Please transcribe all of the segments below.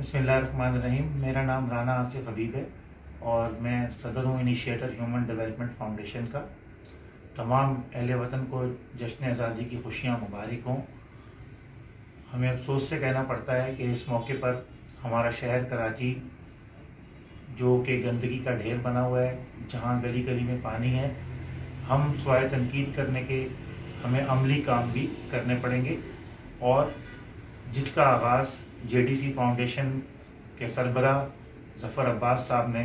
बिस्मिल्लाहिर्रहमानिर्रहीम। मेरा नाम राना आसिफ हबीब है और मैं सदर हूँ इनिशिएटर ह्यूमन डेवलपमेंट फाउंडेशन का। तमाम अहले वतन को जश्न आज़ादी की खुशियाँ मुबारक हों। हमें अफसोस से कहना पड़ता है कि इस मौके पर हमारा शहर कराची जो कि गंदगी का ढेर बना हुआ है, जहाँ गली गली में पानी है, हम स्वाय तनकीद करने के हमें अमली काम भी करने पड़ेंगे और जिसका आगाज़ जेडीसी फाउंडेशन के सरबराह ज़फ़र अब्बास साहब ने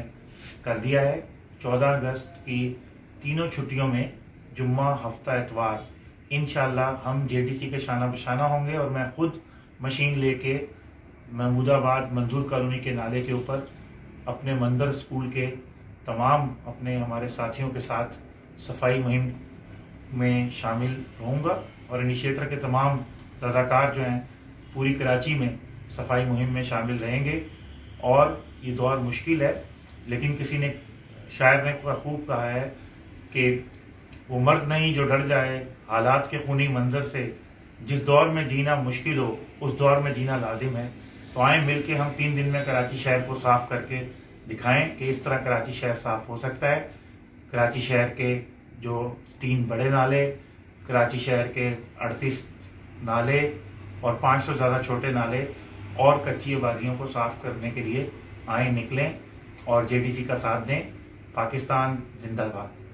कर दिया है। 14 अगस्त की तीनों छुट्टियों में जुम्मा, हफ्ता, इतवार इंशाअल्लाह हम जेडीसी के शाना बशाना होंगे और मैं ख़ुद मशीन लेके महमूदाबाद मंजूर कॉलोनी के नाले के ऊपर अपने मंदर स्कूल के तमाम अपने हमारे साथियों के साथ सफाई मुहिम में शामिल रहूँगा और इनिशिएटर के तमाम रज़ाकार जो हैं पूरी कराची में सफाई मुहिम में शामिल रहेंगे। और ये दौर मुश्किल है, लेकिन किसी ने शायर ने खूब कहा है कि वो मर्द नहीं जो डर जाए हालात के खूनी मंजर से, जिस दौर में जीना मुश्किल हो उस दौर में जीना लाजिम है। तो आए मिल के हम 3 दिन में कराची शहर को साफ करके दिखाएं कि इस तरह कराची शहर साफ हो सकता है। कराची शहर के जो 3 बड़े नाले, कराची शहर के 38 नाले और 500 से ज़्यादा छोटे नाले और कच्ची आबादियों को साफ करने के लिए आए निकलें और जेडीसी का साथ दें। पाकिस्तान जिंदाबाद।